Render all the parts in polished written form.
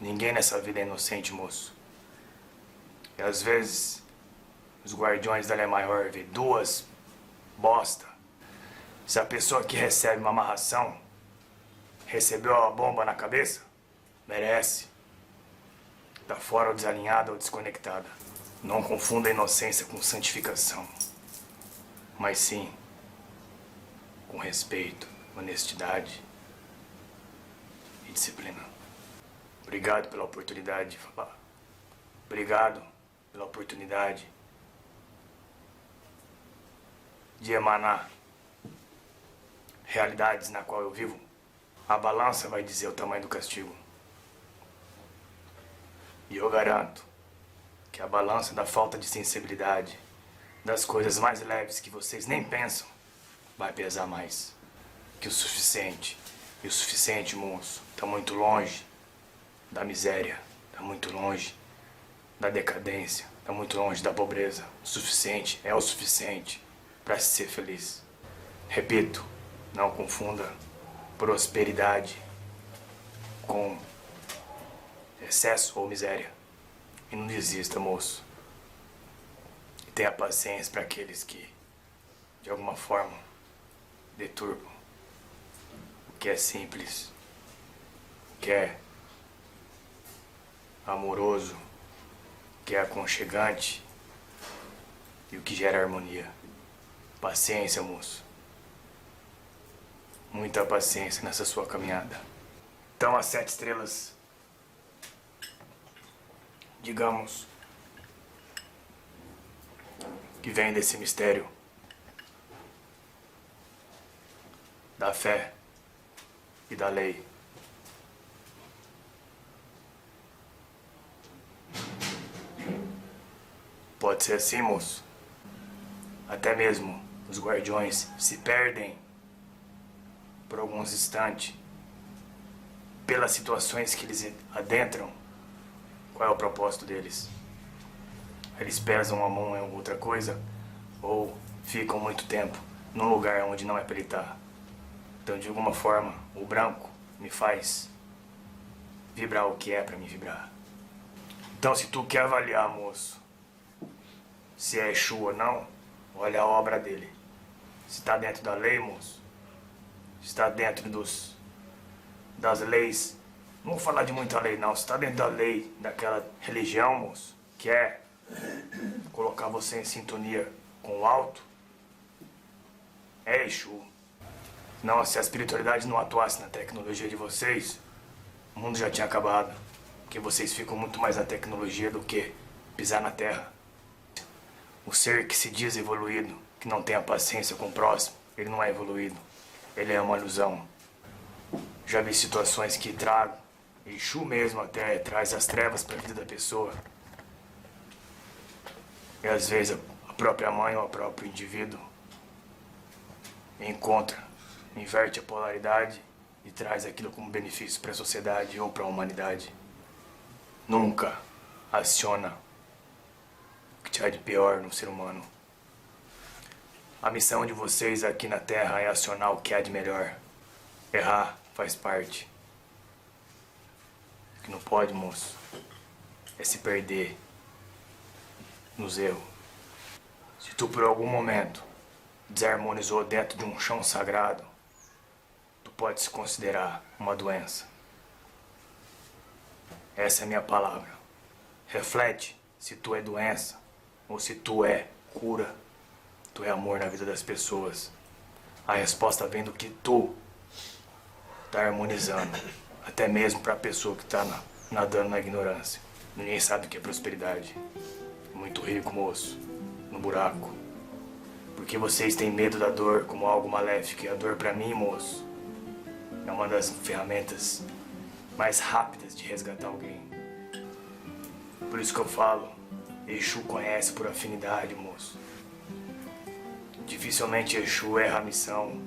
Ninguém nessa vida é inocente, moço. E às vezes, os guardiões da Lei Maior vê duas bosta. Se a pessoa que recebe uma amarração recebeu a bomba na cabeça, merece. Tá fora ou desalinhada ou desconectada. Não confunda a inocência com santificação. Mas sim, com respeito, honestidade e disciplina. Obrigado pela oportunidade de falar. Obrigado pela oportunidade de emanar realidades na qual eu vivo. A balança vai dizer o tamanho do castigo. E eu garanto que a balança da falta de sensibilidade, das coisas mais leves que vocês nem pensam, vai pesar mais que o suficiente. E o suficiente, moço, tá muito longe da miséria, tá muito longe da decadência, tá muito longe da pobreza. O suficiente é o suficiente para se ser feliz. Repito, não confunda prosperidade com excesso ou miséria. E não desista, moço. E tenha paciência para aqueles que, de alguma forma, deturpam o que é simples, o que é amoroso, o que é aconchegante e o que gera harmonia. Paciência, moço. Muita paciência nessa sua caminhada. Então, as 7 estrelas, digamos, que vem desse mistério da fé e da lei. Pode ser assim, moço. Até mesmo os guardiões se perdem por alguns instantes pelas situações que eles adentram. Qual é o propósito deles? Eles pesam a mão em outra coisa ou ficam muito tempo num lugar onde não é para ele estar. Então, de alguma forma, o branco me faz vibrar o que é para me vibrar. Então, se tu quer avaliar, moço, se é Exu ou não, olha a obra dele. Se está dentro da lei, moço, se está dentro das leis. Não vou falar de muita lei, não. Se está dentro da lei daquela religião, moço, que é colocar você em sintonia com o alto, é Exu. Não, se a espiritualidade não atuasse na tecnologia de vocês, o mundo já tinha acabado. Porque vocês ficam muito mais na tecnologia do que pisar na terra. O ser que se diz evoluído, que não tem a paciência com o próximo, ele não é evoluído. Ele é uma ilusão. Já vi situações que tragam, Exu mesmo até traz as trevas para a vida da pessoa. E às vezes a própria mãe ou o próprio indivíduo inverte a polaridade e traz aquilo como benefício para a sociedade ou para a humanidade. Nunca aciona o que há de pior no ser humano. A missão de vocês aqui na Terra é acionar o que há de melhor. Errar faz parte. O que não pode, moço, é se perder nos erros. Se tu por algum momento desarmonizou dentro de um chão sagrado, tu pode se considerar uma doença. Essa é a minha palavra. Reflete se tu é doença ou se tu é cura, tu é amor na vida das pessoas. A resposta vem do que tu tá harmonizando, até mesmo para a pessoa que tá nadando na ignorância. Ninguém sabe o que é prosperidade. Muito rico, moço, no buraco. Porque vocês têm medo da dor como algo maléfico. E a dor pra mim, moço, é uma das ferramentas mais rápidas de resgatar alguém. Por isso que eu falo, Exu conhece por afinidade, moço. Dificilmente Exu erra a missão.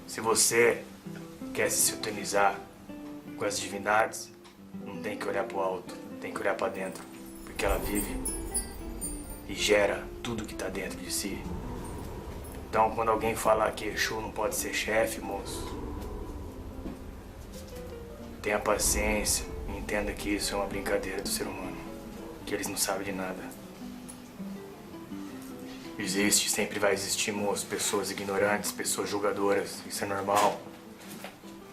Se você quer se sintonizar com as divindades, não tem que olhar pro alto, tem que olhar pra dentro. Porque ela vive e gera tudo que tá dentro de si. Então, quando alguém falar que Exu não pode ser chefe, moço, tenha paciência, Entenda que isso é uma brincadeira do ser humano, que eles não sabem de nada. Existe, sempre vai existir, moço, pessoas ignorantes, pessoas julgadoras, isso é normal.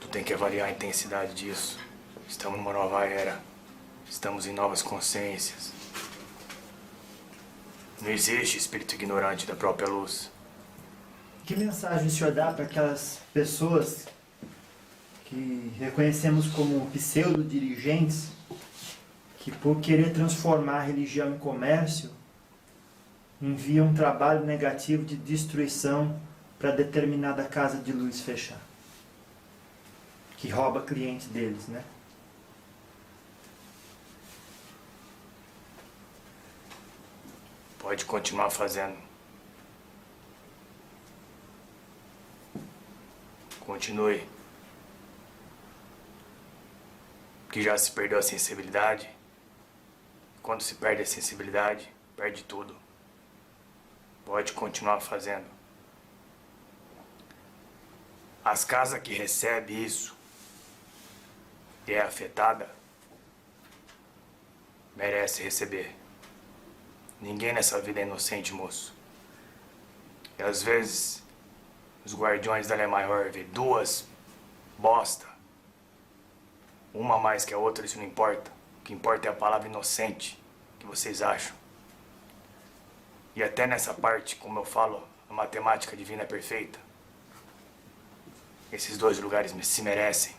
Tu tem que avaliar a intensidade disso. Estamos numa nova era, estamos em novas consciências. Não existe espírito ignorante da própria luz. Que mensagem o senhor dá para aquelas pessoas que reconhecemos como pseudo-dirigentes que, por querer transformar a religião em comércio, enviam um trabalho negativo de destruição para determinada casa de luz fechar, que rouba clientes deles, né? Pode continuar fazendo. Continue. Que já se perdeu a sensibilidade. Quando se perde a sensibilidade, perde tudo. Pode continuar fazendo. As casas que recebem isso e é afetada, merece receber. Ninguém nessa vida é inocente, moço. E às vezes, os guardiões da Lei Maior vê duas bosta. Uma mais que a outra, isso não importa. O que importa é a palavra inocente que vocês acham. E até nessa parte, como eu falo, a matemática divina é perfeita. Esses dois lugares se merecem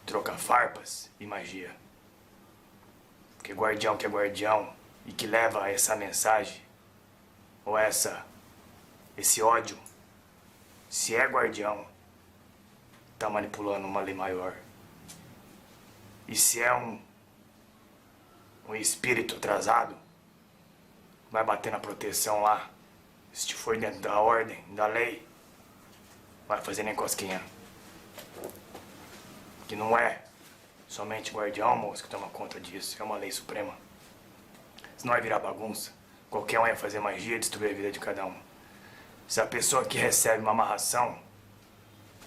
trocar farpas e magia. Porque guardião que é guardião e que leva essa mensagem, ou esse ódio, se é guardião, tá manipulando uma lei maior. E se é um espírito atrasado, vai bater na proteção lá. Se for dentro da ordem, da lei, vai fazer nem cosquinha. Que não é somente guardião, moço, que toma conta disso. É uma lei suprema. Senão vai virar bagunça. Qualquer um ia fazer magia e destruir a vida de cada um. Se a pessoa que recebe uma amarração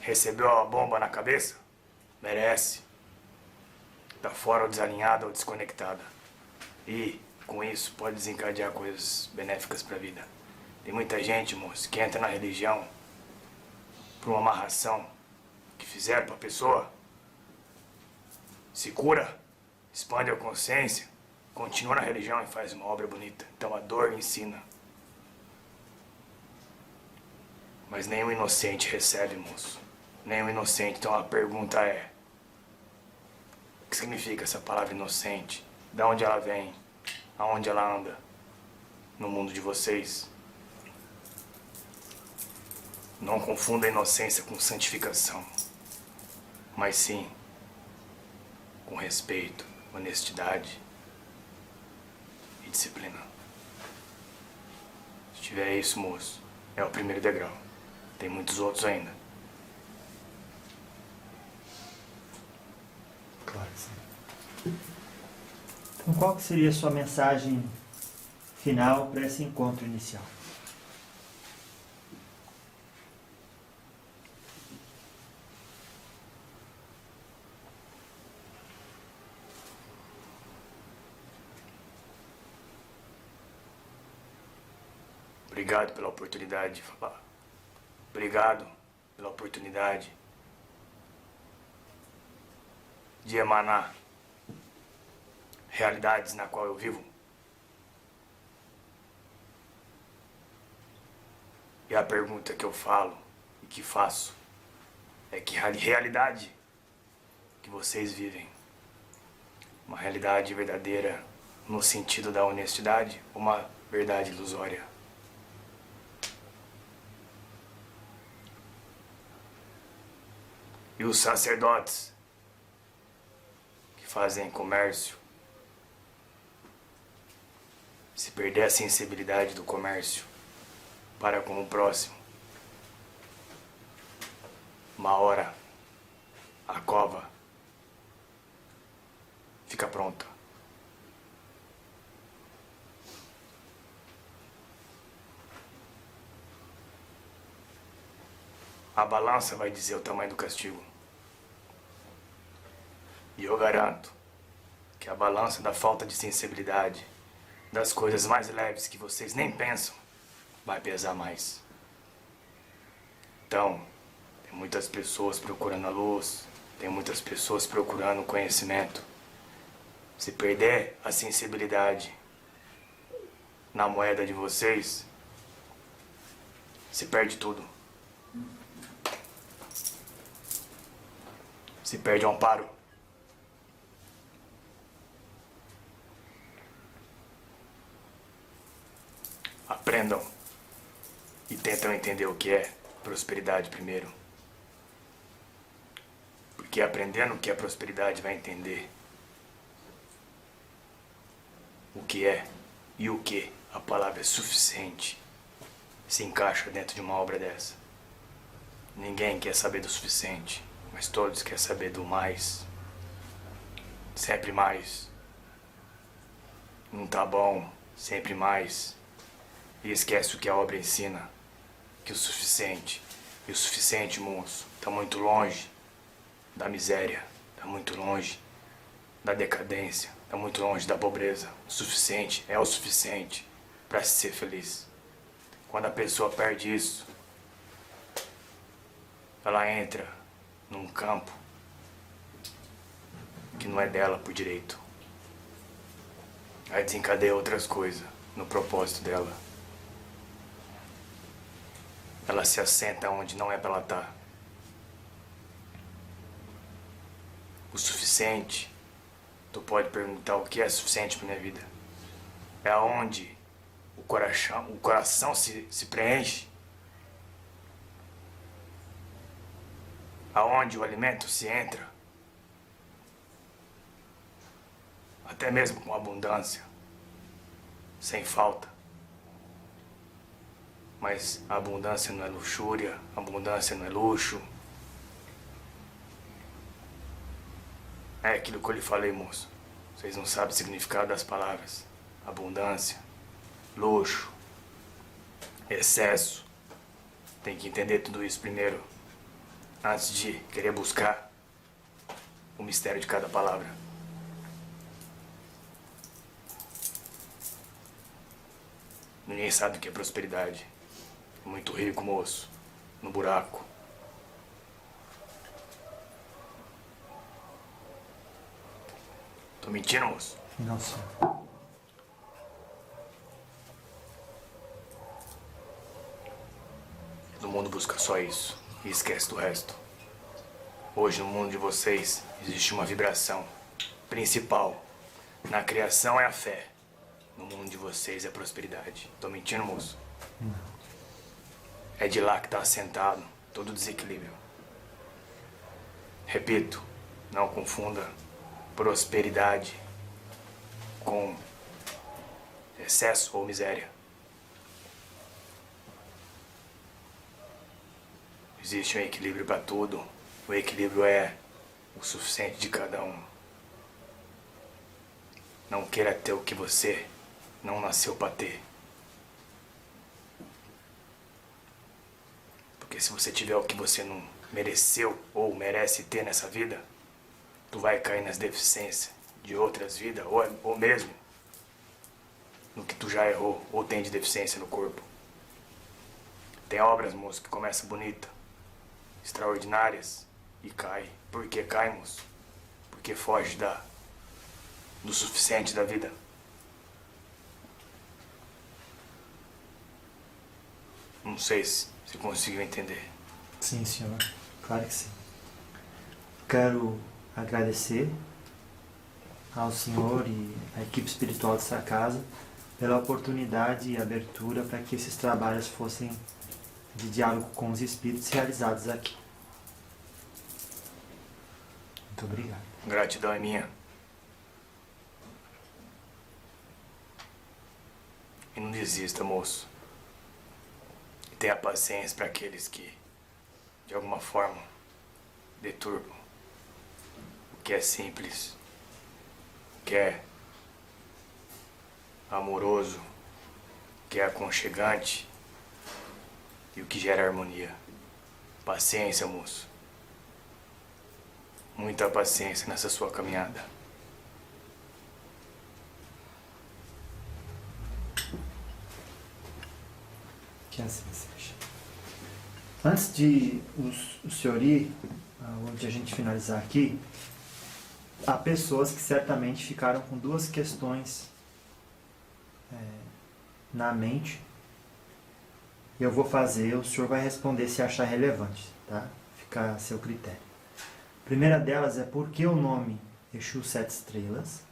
recebeu a bomba na cabeça, merece. Tá fora ou desalinhada ou desconectada. E, com isso, pode desencadear coisas benéficas pra vida. Tem muita gente, moço, que entra na religião por uma amarração que fizeram pra pessoa, se cura, expande a consciência, continua na religião e faz uma obra bonita. Então a dor ensina. Mas nenhum inocente recebe, moço. Nenhum inocente. Então a pergunta é: o que significa essa palavra inocente? De onde ela vem? Aonde ela anda? No mundo de vocês. Não confunda a inocência com santificação. Mas sim com respeito, honestidade e disciplina. Se tiver isso, moço, é o primeiro degrau. Tem muitos outros ainda. Claro que sim. Então, qual que seria a sua mensagem final para esse encontro inicial? Obrigado pela oportunidade de falar. Obrigado pela oportunidade de emanar realidades na qual eu vivo. E a pergunta que eu falo e que faço é que realidade que vocês vivem, uma realidade verdadeira no sentido da honestidade, uma verdade ilusória. E os sacerdotes que fazem comércio, se perder a sensibilidade do comércio para com o próximo, uma hora a cova fica pronta. A balança vai dizer o tamanho do castigo. E eu garanto que a balança da falta de sensibilidade, das coisas mais leves que vocês nem pensam, vai pesar mais. Então, tem muitas pessoas procurando a luz, tem muitas pessoas procurando o conhecimento. Se perder a sensibilidade na moeda de vocês, se perde tudo. Se perde o amparo. Aprendam e tentam entender o que é prosperidade primeiro. Porque aprendendo o que é prosperidade vai entender o que é e o que a palavra é suficiente se encaixa dentro de uma obra dessa. Ninguém quer saber do suficiente, mas todos querem saber do mais. Sempre mais. Não tá bom, sempre mais. E esquece o que a obra ensina, que o suficiente, e o suficiente, moço, tá muito longe da miséria, tá muito longe da decadência, tá muito longe da pobreza. O suficiente é o suficiente para ser feliz. Quando a pessoa perde isso, ela entra num campo que não é dela por direito. Aí desencadeia outras coisas no propósito dela. Ela se assenta onde não é pra ela estar. O suficiente, tu pode perguntar o que é suficiente pra minha vida. É aonde o coração se preenche. Aonde o alimento se entra. Até mesmo com abundância. Sem falta. Mas a abundância não é luxúria, a abundância não é luxo. É aquilo que eu lhe falei, moço. Vocês não sabem o significado das palavras. Abundância, luxo, excesso. Tem que entender tudo isso primeiro, antes de querer buscar o mistério de cada palavra. Ninguém sabe o que é prosperidade. Muito rico, moço, no buraco. Tô mentindo, moço? Não, senhor. Todo mundo busca só isso e esquece do resto. Hoje, no mundo de vocês, existe uma vibração principal. Na criação é a fé. No mundo de vocês é a prosperidade. Tô mentindo, moço? Não. É de lá que tá assentado todo o desequilíbrio. Repito, não confunda prosperidade com excesso ou miséria. Existe um equilíbrio para tudo. O equilíbrio é o suficiente de cada um. Não queira ter o que você não nasceu para ter. Porque se você tiver o que você não mereceu ou merece ter nessa vida, tu vai cair nas deficiências de outras vidas, ou mesmo no que tu já errou ou tem de deficiência no corpo. Tem obras, moço, que começam bonita, extraordinárias, e cai. Por que cai, moço? Porque foge do suficiente da vida. Não sei se conseguiu entender. Sim, senhor. Claro que sim. Quero agradecer ao senhor e à equipe espiritual dessa casa pela oportunidade e abertura para que esses trabalhos fossem de diálogo com os espíritos realizados aqui. Muito obrigado. Gratidão é minha. E não desista, moço. E tenha paciência para aqueles que, de alguma forma, deturpam o que é simples, o que é amoroso, o que é aconchegante e o que gera harmonia. Paciência, moço. Muita paciência nessa sua caminhada. Que assim seja. Antes de o senhor ir, onde a gente finalizar aqui, há pessoas que certamente ficaram com duas questões na mente. Eu vou fazer, o senhor vai responder se achar relevante, tá? Fica a seu critério. A primeira delas é por que o nome Exu Sete Estrelas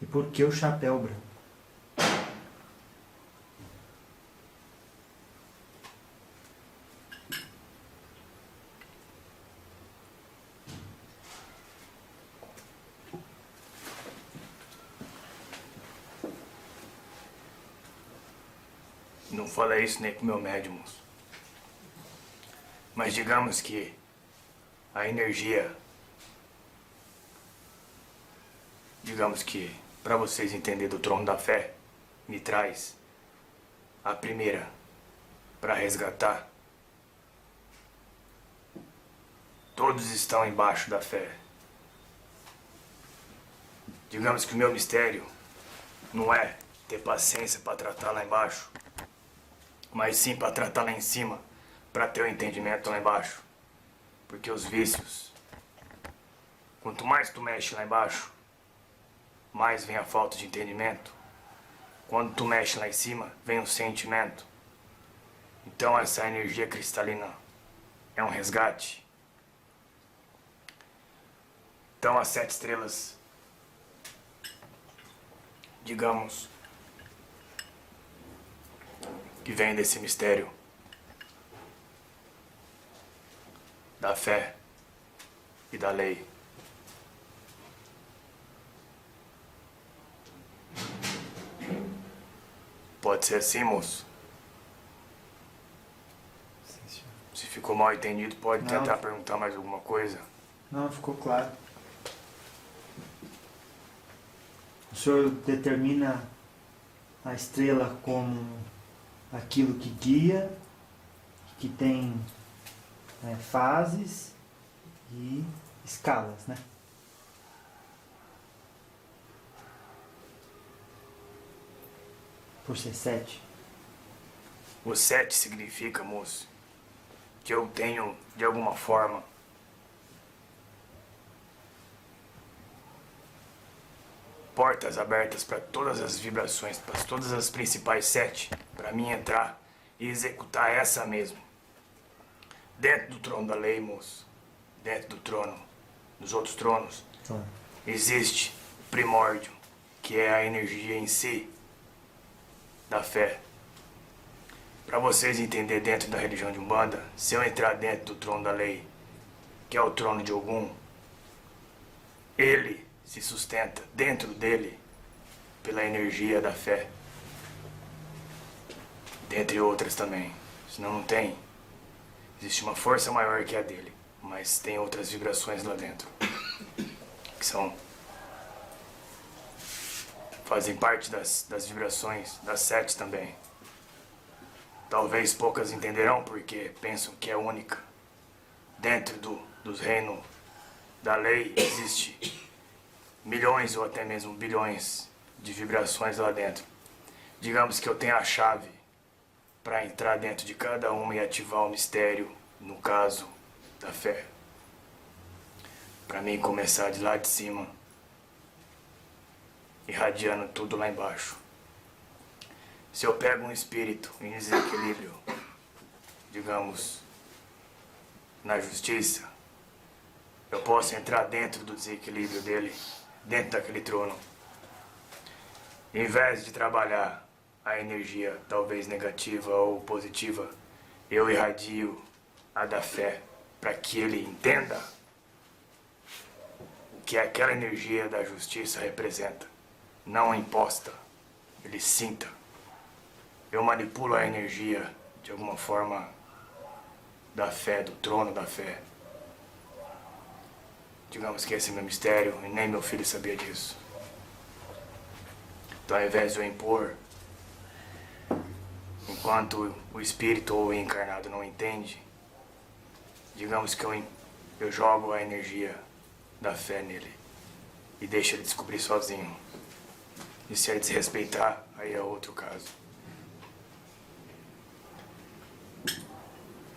e por que o chapéu branco? Não falei isso nem pro meu médium, moço. Mas digamos que a energia... Digamos que, para vocês entenderem do trono da fé, me traz a primeira para resgatar. Todos estão embaixo da fé. Digamos que o meu mistério não é ter paciência para tratar lá embaixo, mas sim para tratar lá em cima, para ter o entendimento lá embaixo. Porque os vícios, quanto mais tu mexe lá embaixo, mais vem a falta de entendimento. Quando tu mexe lá em cima, vem o sentimento. Então essa energia cristalina é um resgate. Então as 7 estrelas, digamos, que vem desse mistério da fé e da lei. Pode ser assim, moço? Sim, senhor. Se ficou mal entendido, pode Não. tentar perguntar mais alguma coisa. Não, ficou claro. O senhor determina a estrela como aquilo que guia, que tem fases e escalas, né? Por ser 7. O 7 significa, moço, que eu tenho, de alguma forma, portas abertas para todas as vibrações, para todas as principais 7, para mim entrar e executar essa mesmo. Dentro do trono da lei, moço, dentro do trono, dos outros tronos, existe o primórdio, que é a energia em si, da fé. Para vocês entenderem dentro da religião de Umbanda, se eu entrar dentro do trono da lei, que é o trono de Ogum, ele se sustenta dentro dele pela energia da fé. Dentre outras também. Senão não tem. Existe uma força maior que a dele, mas tem outras vibrações lá dentro. Que são... fazem parte das vibrações das 7 também. Talvez poucas entenderão porque pensam que é única. Dentro dos reinos da lei existe milhões ou até mesmo bilhões de vibrações lá dentro. Digamos que eu tenho a chave para entrar dentro de cada uma e ativar o mistério, no caso da fé. Para mim começar de lá de cima, irradiando tudo lá embaixo. Se eu pego um espírito em desequilíbrio, digamos, na justiça, eu posso entrar dentro do desequilíbrio dele, dentro daquele trono. Em vez de trabalhar a energia, talvez negativa ou positiva, eu irradio a da fé, para que ele entenda o que aquela energia da justiça representa. Não imposta, ele sinta. Eu manipulo a energia, de alguma forma, da fé, do trono da fé. Digamos que esse é meu mistério, e nem meu filho sabia disso. Então, ao invés de eu impor, enquanto o espírito ou o encarnado não entende, digamos que eu jogo a energia da fé nele e deixo ele descobrir sozinho. E se ele desrespeitar, aí é outro caso.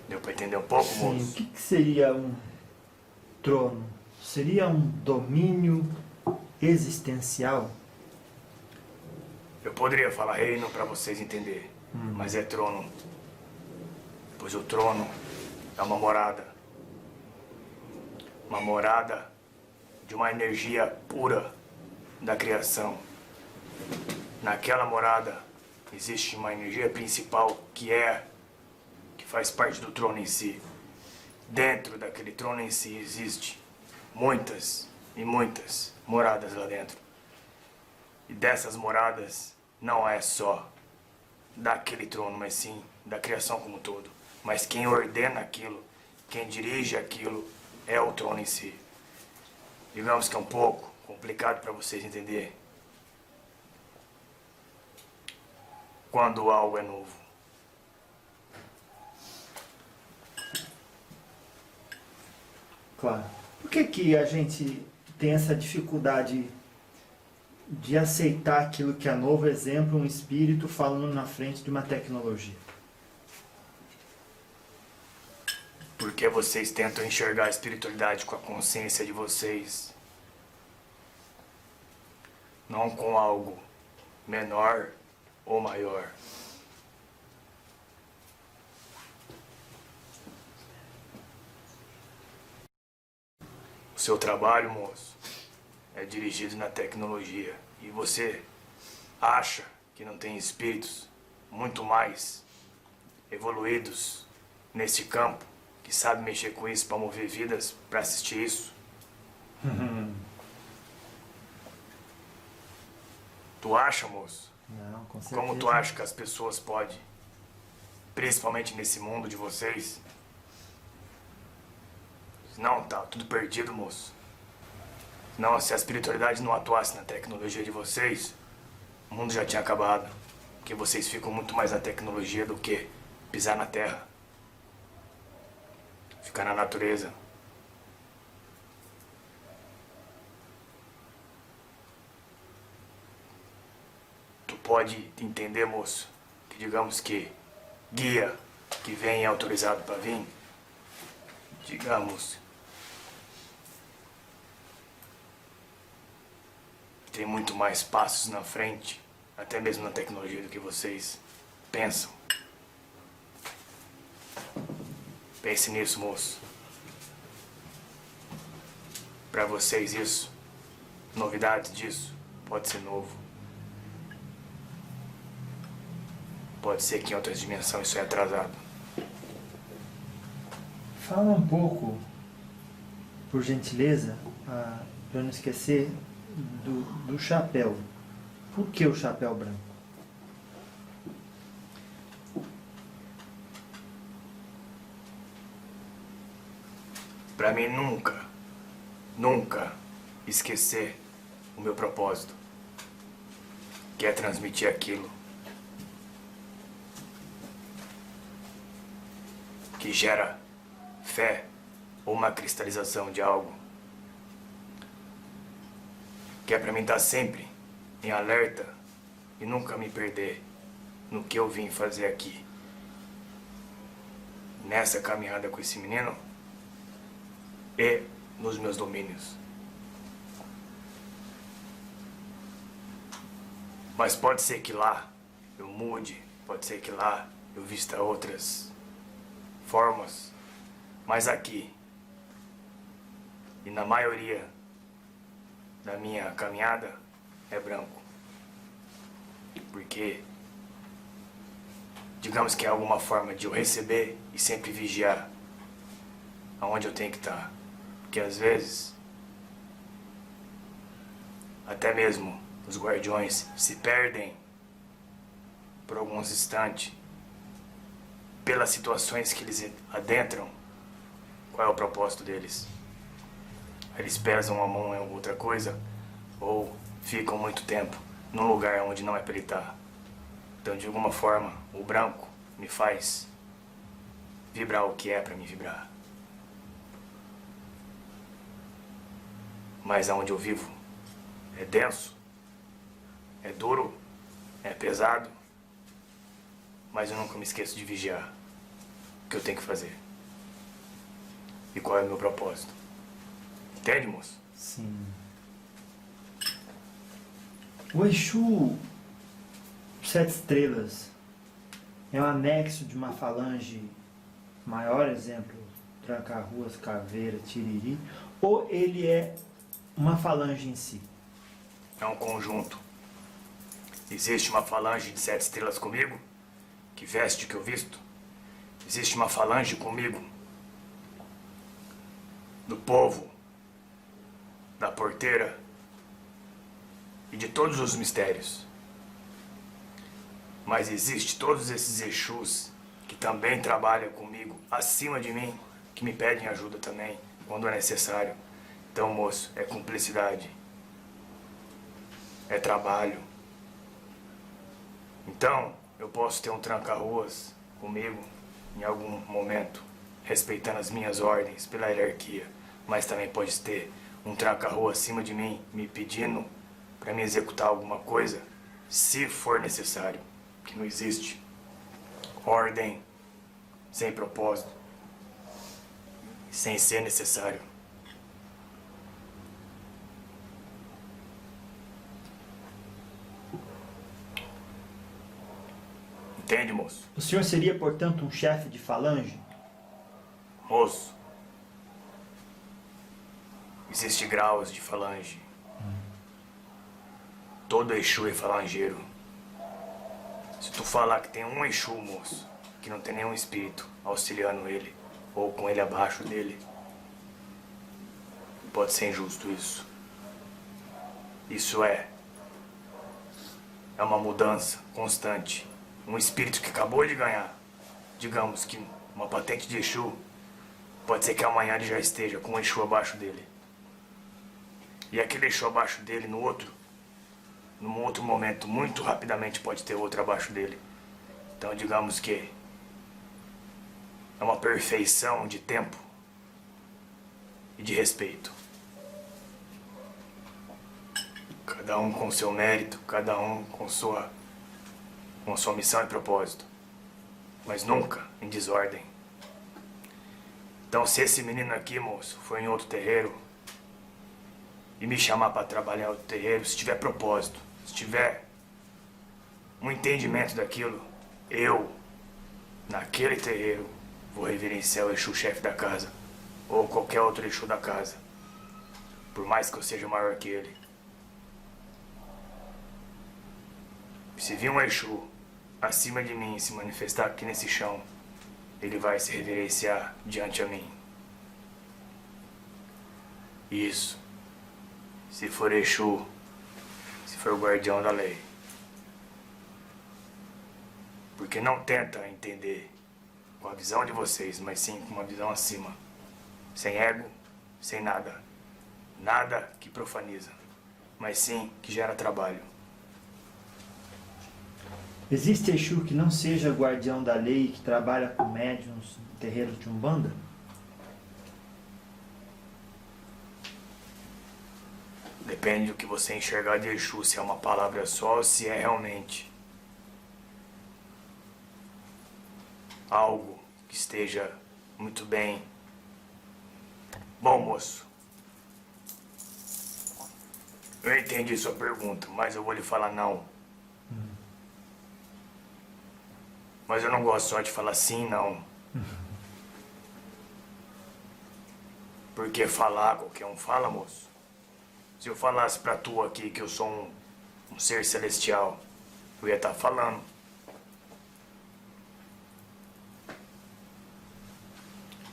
Deu pra entender um pouco, Sim, o moço? que seria um trono? Seria um domínio existencial? Eu poderia falar reino pra vocês entenderem, mas é trono. Pois o trono é uma morada. Uma morada de uma energia pura da criação. Naquela morada existe uma energia principal que faz parte do trono em si. Dentro daquele trono em si existe muitas e muitas moradas lá dentro. E dessas moradas não é só daquele trono, mas sim da criação como um todo. Mas quem ordena aquilo, quem dirige aquilo é o trono em si. Digamos que é um pouco complicado para vocês entenderem. Quando algo é novo. Claro. Por que a gente tem essa dificuldade de aceitar aquilo que é novo? Exemplo, um espírito falando na frente de uma tecnologia. Porque vocês tentam enxergar a espiritualidade com a consciência de vocês. Não com algo menor ou maior. O seu trabalho, moço, é dirigido na tecnologia. E você acha que não tem espíritos muito mais evoluídos nesse campo, que sabe mexer com isso para mover vidas, para assistir isso? Tu acha, moço? Não, com certeza. Como tu acha que as pessoas podem, principalmente nesse mundo de vocês? Não, tá tudo perdido, moço. Não, se a espiritualidade não atuasse na tecnologia de vocês, o mundo já tinha acabado. Porque vocês ficam muito mais na tecnologia do que pisar na terra. Ficar na natureza. Tu pode entender, moço, que digamos que guia que vem é autorizado para vir, digamos, tem muito mais passos na frente, até mesmo na tecnologia, do que vocês pensam. Pense nisso, moço. Para vocês isso, novidades disso, pode ser novo. Pode ser que em outras dimensões isso é atrasado. Fala um pouco, por gentileza, para não esquecer, do chapéu. Por que o chapéu branco? Para mim nunca esquecer o meu propósito, que é transmitir aquilo que gera fé ou uma cristalização de algo, que é para mim estar sempre em alerta e nunca me perder no que eu vim fazer aqui, nessa caminhada com esse menino e nos meus domínios. Mas pode ser que lá eu mude, pode ser que lá eu vista outras formas, mas aqui, e na maioria da minha caminhada, é branco. Porque, digamos que é alguma forma de eu receber e sempre vigiar aonde eu tenho que estar. Porque às vezes, até mesmo os guardiões se perdem por alguns instantes pelas situações que eles adentram. Qual é o propósito deles? Eles pesam a mão em outra coisa ou ficam muito tempo num lugar onde não é para ele estar. Então, de alguma forma, o branco me faz vibrar o que é para me vibrar. Mas aonde eu vivo é denso, é duro, é pesado, mas eu nunca me esqueço de vigiar. o que eu tenho que fazer. E qual é o meu propósito. Entende, moço? Sim. O Exu Sete Estrelas é um anexo de uma falange, maior exemplo, Tranca-Ruas, Caveira, Tiriri, ou ele é uma falange em si? É um conjunto. Existe uma falange de 7 estrelas comigo, que veste o que eu visto. Existe uma falange comigo, do povo, da porteira e de todos os mistérios. Mas existe todos esses Exus que também trabalham comigo, acima de mim, que me pedem ajuda também, quando é necessário. Então, moço, é cumplicidade. É trabalho. Então, eu posso ter um tranca-ruas comigo em algum momento, respeitando as minhas ordens pela hierarquia, mas também pode ter um tranca-rua acima de mim me pedindo para me executar alguma coisa, se for necessário, que não existe ordem sem propósito, sem ser necessário. Entende, moço? O senhor seria, portanto, um chefe de falange? Moço, existem graus de falange. Todo Exu é falangeiro. Se tu falar que tem um Exu, moço, que não tem nenhum espírito auxiliando ele, ou com ele abaixo dele, pode ser injusto isso. Isso é uma mudança constante. Um espírito que acabou de ganhar, digamos que uma patente de Exu, pode ser que amanhã ele já esteja com um Exu abaixo dele. E aquele Exu abaixo dele, num outro momento, muito rapidamente pode ter outro abaixo dele. Então, digamos que é uma perfeição de tempo e de respeito. Cada um com seu mérito, cada um com sua missão e propósito, mas nunca em desordem. Então, se esse menino aqui, moço, for em outro terreiro e me chamar para trabalhar em outro terreiro, se tiver propósito, se tiver um entendimento daquilo, eu, naquele terreiro, vou reverenciar o Exu chefe da casa, ou qualquer outro Exu da casa, por mais que eu seja maior que ele. Se vir um Exu acima de mim se manifestar aqui nesse chão, ele vai se reverenciar diante a mim. Isso. Se for Exu, se for o guardião da lei. Porque não tenta entender com a visão de vocês, mas sim com uma visão acima. Sem ego, sem nada. Nada que profaniza, mas sim que gera trabalho. Existe Exu que não seja guardião da lei e que trabalha com médiuns no terreiro de Umbanda? Depende do que você enxergar de Exu, se é uma palavra só ou se é realmente algo que esteja muito bem. Bom, moço, eu entendi sua pergunta, mas eu vou lhe falar não. Mas eu não gosto só de falar sim, não. Porque falar, qualquer um fala, moço. Se eu falasse pra tu aqui que eu sou um ser celestial, eu ia estar falando.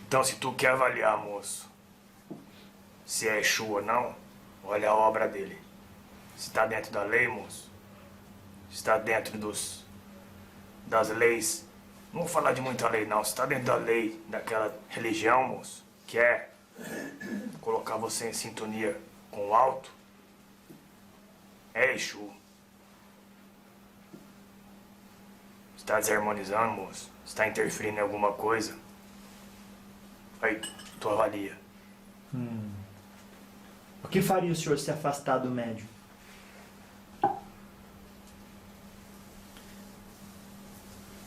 Então, se tu quer avaliar, moço, se é Exu ou não, olha a obra dele. Se está dentro da lei, moço, se está dentro das leis, não vou falar de muita lei não, se está dentro da lei daquela religião, moço, que é colocar você em sintonia com o alto, é Exu. Está desarmonizando, moço, está interferindo em alguma coisa, aí tu avalia. O que faria o senhor se afastar do médium?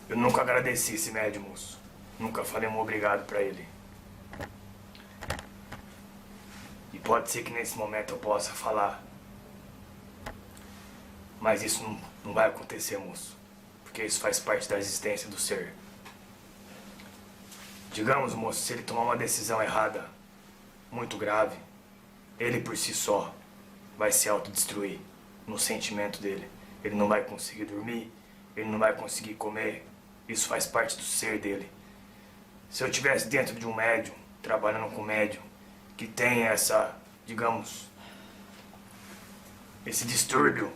Eu nunca agradeci esse médium, moço. Nunca falei um obrigado pra ele. E pode ser que nesse momento eu possa falar. Mas isso não vai acontecer, moço. Porque isso faz parte da existência do ser. Digamos, moço, se ele tomar uma decisão errada, muito grave, ele por si só vai se autodestruir no sentimento dele. Ele não vai conseguir dormir, ele não vai conseguir comer. Isso faz parte do ser dele. Se eu estivesse dentro de um médium, trabalhando com um médium, que tem essa, digamos, esse distúrbio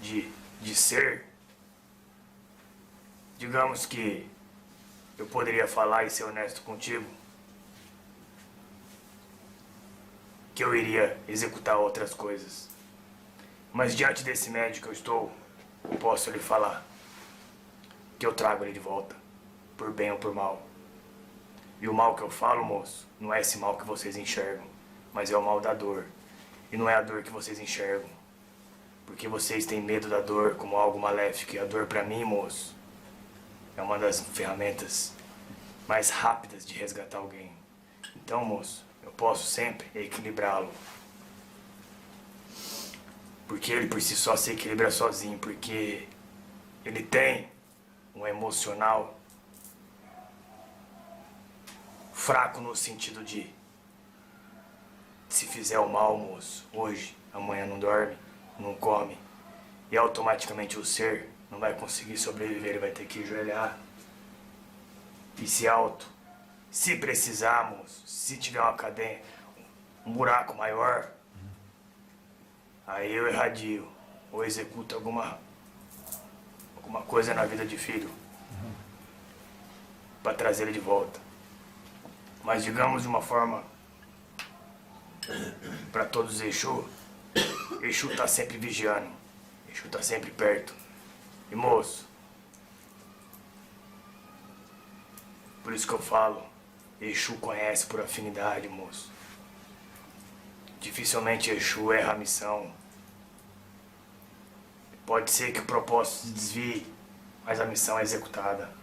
de ser, digamos que eu poderia falar e ser honesto contigo, que eu iria executar outras coisas. Mas diante desse médico que eu estou, eu posso lhe falar que eu trago ele de volta, por bem ou por mal. E o mal que eu falo, moço, não é esse mal que vocês enxergam, mas é o mal da dor. E não é a dor que vocês enxergam, porque vocês têm medo da dor como algo maléfico. E a dor pra mim, moço, é uma das ferramentas mais rápidas de resgatar alguém. Então, moço, eu posso sempre equilibrá-lo. Porque ele por si só se equilibra sozinho, porque ele tem um emocional fraco no sentido de se fizer o mal, moço, hoje, amanhã não dorme, não come, e automaticamente o ser não vai conseguir sobreviver, ele vai ter que ajoelhar e se precisar, moço, se tiver uma cadeia, um buraco maior, aí eu irradio ou executo alguma coisa na vida de filho para trazer ele de volta. Mas digamos de uma forma para todos os Exu, Exu tá sempre vigiando, Exu tá sempre perto. E moço, por isso que eu falo, Exu conhece por afinidade, moço. Dificilmente Exu erra a missão. Pode ser que o propósito se desvie, mas a missão é executada.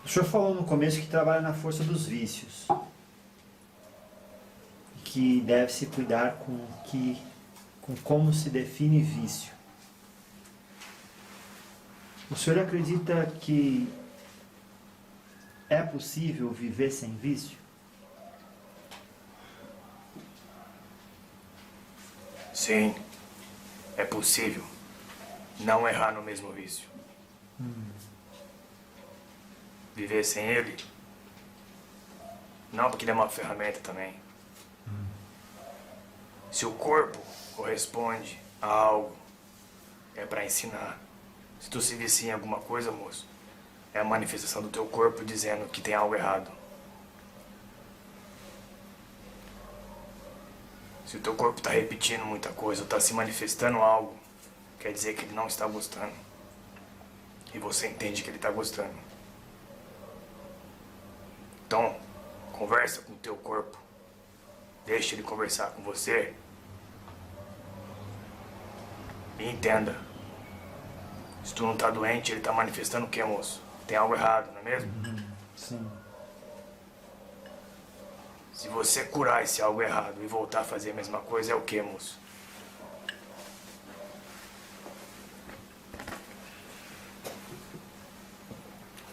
O senhor falou no começo que trabalha na força dos vícios. E que deve se cuidar com como se define vício. O senhor acredita que é possível viver sem vício? Sim, é possível não errar no mesmo vício. Viver sem ele, não porque ele é uma ferramenta também. Se o corpo corresponde a algo, é para ensinar. Se tu se vicia em alguma coisa, moço, é a manifestação do teu corpo dizendo que tem algo errado. Se o teu corpo está repetindo muita coisa, ou está se manifestando algo, quer dizer que ele não está gostando. E você entende que ele está gostando. Então, conversa com o teu corpo. Deixa ele conversar com você. E entenda. Se tu não tá doente, ele tá manifestando o que, moço? Tem algo errado, não é mesmo? Sim. Se você curar esse algo errado e voltar a fazer a mesma coisa, é o que, moço?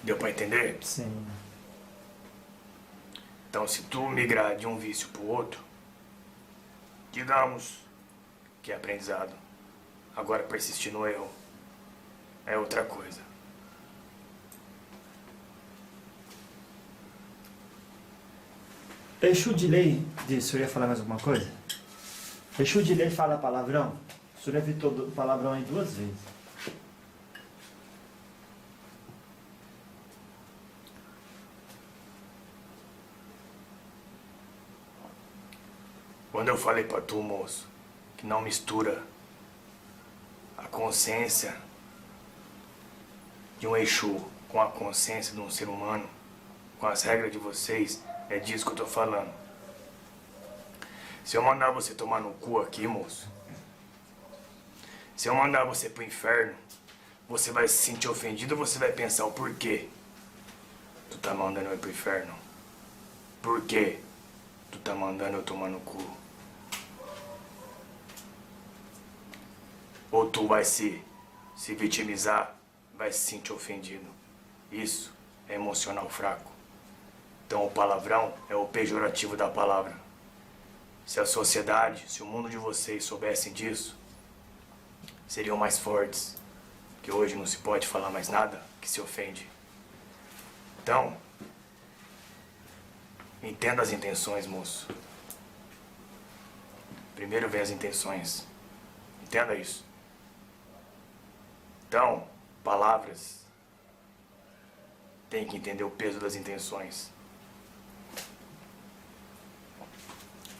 Deu pra entender? Sim. Então, se tu migrar de um vício pro outro, digamos que é aprendizado. Agora, persistir no erro é outra coisa. Exu de lei, o senhor ia falar mais alguma coisa? Exu de lei fala palavrão? O senhor evitou palavrão aí 2 vezes. Quando eu falei pra tu, moço, que não mistura a consciência de um Exu com a consciência de um ser humano, com as regras de vocês, é disso que eu tô falando. Se eu mandar você tomar no cu aqui, moço, se eu mandar você pro inferno, você vai se sentir ofendido, você vai pensar o porquê tu tá mandando eu ir pro inferno. Por quê tu tá mandando eu tomar no cu? Ou tu vai se vitimizar, vai se sentir ofendido. Isso é emocional fraco. Então o palavrão é o pejorativo da palavra. Se a sociedade, se o mundo de vocês soubessem disso, seriam mais fortes. Que hoje não se pode falar mais nada que se ofende. Então, entenda as intenções, moço. Primeiro vem as intenções. Entenda isso. Então, palavras. Tem que entender o peso das intenções.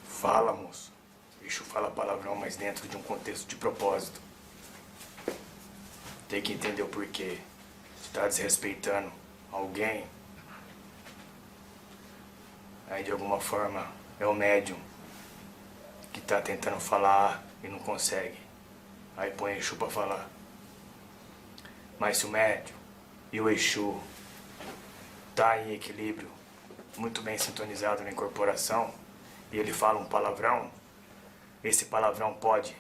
Fala, moço. Exu fala palavrão, mas dentro de um contexto de propósito. Tem que entender o porquê. Se tá desrespeitando alguém, aí de alguma forma é o médium que tá tentando falar e não consegue. Aí põe Exu pra falar. Mas se o médium e o Exu tá em equilíbrio, muito bem sintonizado na incorporação, e ele fala um palavrão, esse palavrão pode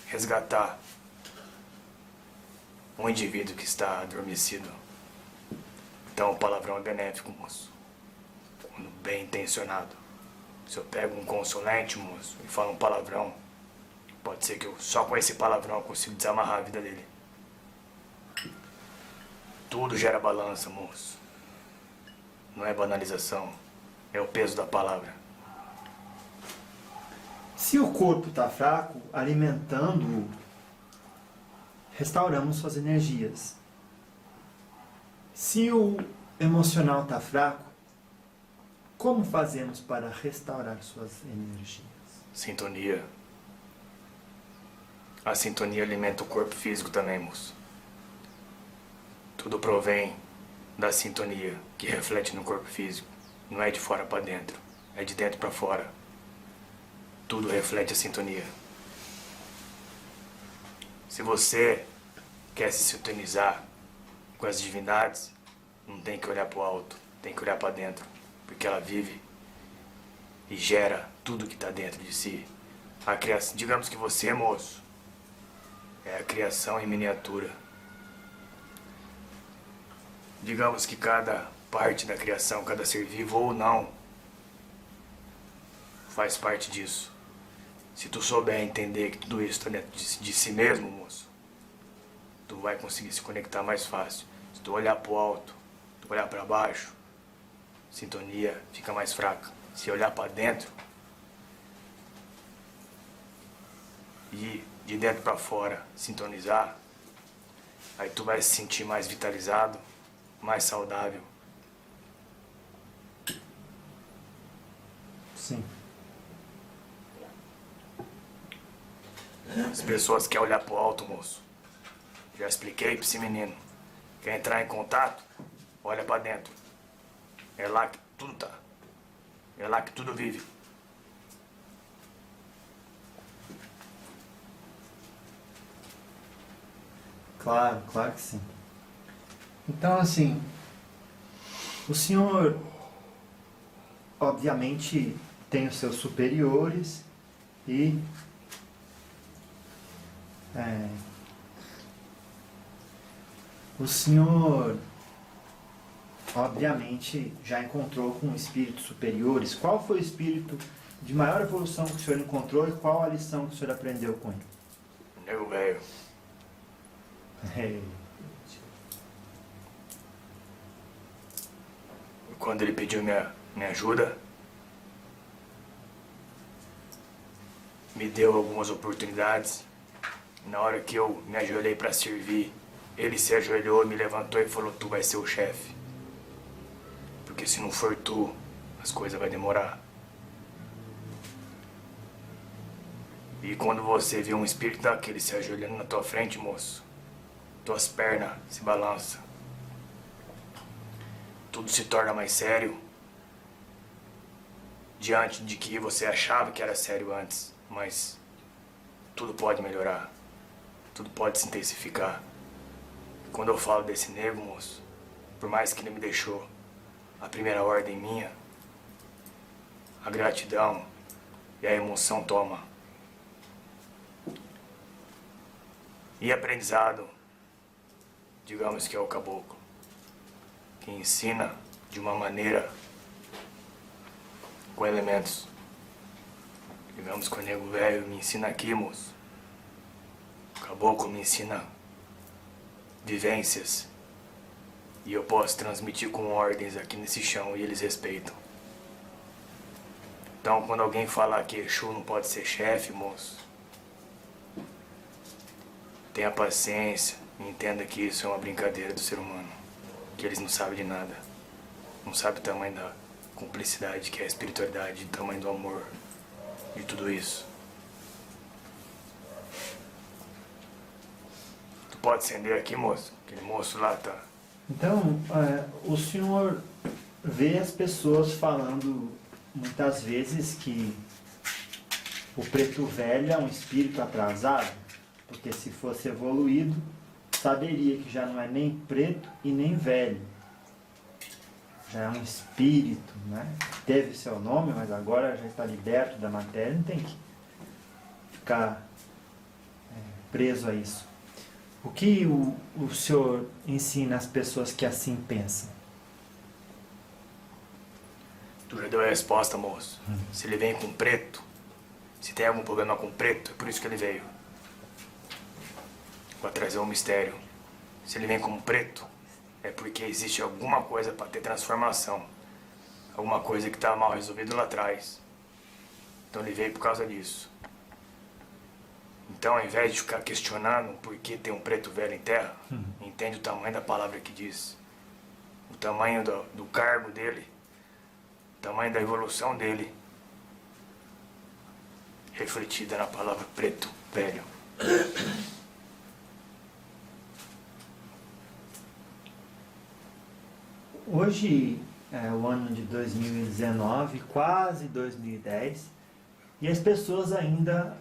resgatar um indivíduo que está adormecido. Então o palavrão é benéfico, moço. Quando bem intencionado. Se eu pego um consulente, moço, e falo um palavrão, pode ser que eu só com esse palavrão eu consigo desamarrar a vida dele. Tudo gera balança, moço. Não é banalização, é o peso da palavra. Se o corpo está fraco, alimentando-o, restauramos suas energias. Se o emocional está fraco, como fazemos para restaurar suas energias? Sintonia. A sintonia alimenta o corpo físico também, moço. Tudo provém da sintonia que reflete no corpo físico. Não é de fora para dentro, é de dentro para fora. Tudo reflete a sintonia. Se você quer se sintonizar com as divindades, não tem que olhar para o alto, tem que olhar para dentro, porque ela vive e gera tudo que está dentro de si. A criação, digamos que você, moço, é a criação em miniatura. Digamos que cada parte da criação, cada ser vivo ou não, faz parte disso. Se tu souber entender que tudo isso está dentro de si mesmo, moço, tu vai conseguir se conectar mais fácil. Se tu olhar para o alto, tu olhar para baixo, sintonia fica mais fraca. Se olhar para dentro e de dentro para fora sintonizar, aí tu vai se sentir mais vitalizado, mais saudável. Sim. As pessoas querem olhar pro alto, moço. Já expliquei pra esse menino. Quer entrar em contato? Olha pra dentro. É lá que tudo tá. É lá que tudo vive. Claro, claro que sim. Então, assim, o senhor, obviamente, tem os seus superiores e o senhor, obviamente, já encontrou com espíritos superiores. Qual foi o espírito de maior evolução que o senhor encontrou e qual a lição que o senhor aprendeu com ele? Nego velho. Quando ele pediu minha ajuda, me deu algumas oportunidades. Na hora que eu me ajoelhei para servir, ele se ajoelhou, me levantou e falou: tu vai ser o chefe. Porque se não for tu, as coisas vão demorar. E quando você vê um espírito daquele se ajoelhando na tua frente, moço, tuas pernas se balançam. Tudo se torna mais sério. Diante de que você achava que era sério antes, mas tudo pode melhorar. Tudo pode se intensificar. Quando eu falo desse nego, moço, por mais que ele me deixou a primeira ordem minha, a gratidão e a emoção toma. E aprendizado, digamos que é o caboclo, que ensina de uma maneira com elementos. Digamos que o nego velho me ensina aqui, moço. O caboclo me ensina vivências. E eu posso transmitir com ordens aqui nesse chão e eles respeitam. Então, quando alguém falar que Exu não pode ser chefe, moço, tenha paciência e entenda que isso é uma brincadeira do ser humano. Que eles não sabem de nada. Não sabem o tamanho da cumplicidade que é a espiritualidade, o tamanho do amor, de tudo isso. Tu pode acender aqui, moço? Aquele moço lá tá... Então, o senhor vê as pessoas falando muitas vezes que o preto velho é um espírito atrasado, porque se fosse evoluído, saberia que já não é nem preto e nem velho. Já é um espírito, né? Teve seu nome, mas agora já está liberto da matéria, não tem que ficar preso a isso. O que o senhor ensina às pessoas que assim pensam? Tu já deu a resposta, moço. Se ele vem com preto, se tem algum problema com preto, é por isso que ele veio. Vou trazer um mistério. Se ele vem como preto, é porque existe alguma coisa para ter transformação. Alguma coisa que estava mal resolvida lá atrás. Então ele veio por causa disso. Então, ao invés de ficar questionando por que tem um preto velho em terra, entende o tamanho da palavra que diz. O tamanho do cargo dele. O tamanho da evolução dele. Refletida na palavra preto velho. Hoje é o ano de 2019, quase 2010, e as pessoas ainda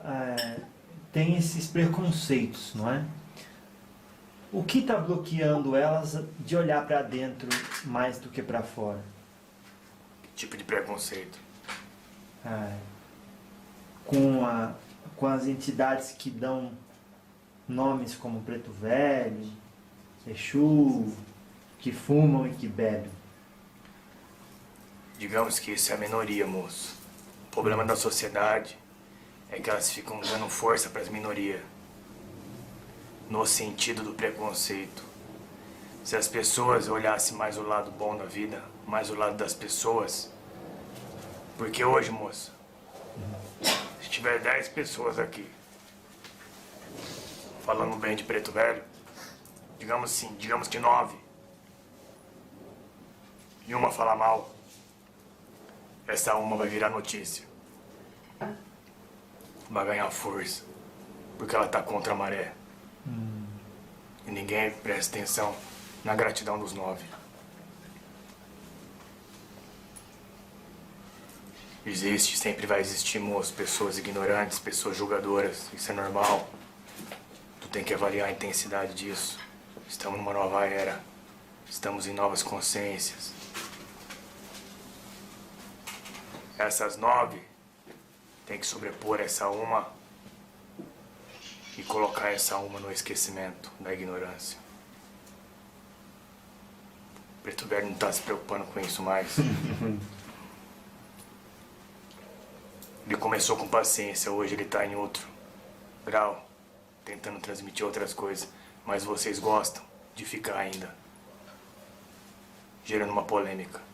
têm esses preconceitos, não é? O que está bloqueando elas de olhar para dentro mais do que para fora? Que tipo de preconceito? Com as entidades que dão nomes como Preto Velho, Exu, que fumam e que bebem. Digamos que isso é a minoria, moço. O problema da sociedade é que elas ficam dando força para as minorias. No sentido do preconceito. Se as pessoas olhassem mais o lado bom da vida, mais o lado das pessoas. Porque hoje, moço, se tiver 10 pessoas aqui falando bem de Preto Velho, digamos assim, digamos que 9. E uma falar mal, essa uma vai virar notícia. Vai ganhar força, porque ela tá contra a maré. E ninguém presta atenção na gratidão dos 9. Existe, sempre vai existir, moço, pessoas ignorantes, pessoas julgadoras. Isso é normal. Tu tem que avaliar a intensidade disso. Estamos numa nova era. Estamos em novas consciências. Essas 9 tem que sobrepor essa uma e colocar essa uma no esquecimento da ignorância. O Preto Velho não está se preocupando com isso mais. Ele começou com paciência, hoje ele está em outro grau, tentando transmitir outras coisas, mas vocês gostam de ficar ainda gerando uma polêmica.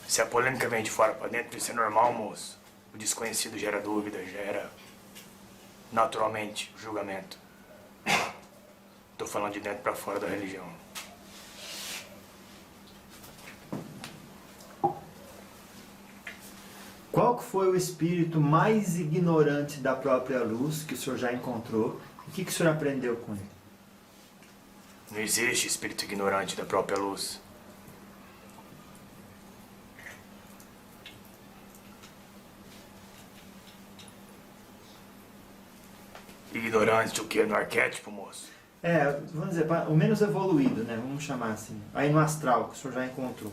Se a polêmica vem de fora para dentro, isso é normal, moço. O desconhecido gera dúvida, gera naturalmente o julgamento. Tô falando de dentro para fora da religião. Qual que foi o espírito mais ignorante da própria luz que o senhor já encontrou? E o que o senhor aprendeu com ele? Não existe espírito ignorante da própria luz. Ignorante o que? No arquétipo, moço? Vamos dizer, o menos evoluído, né? Vamos chamar assim. Aí no astral, que o senhor já encontrou.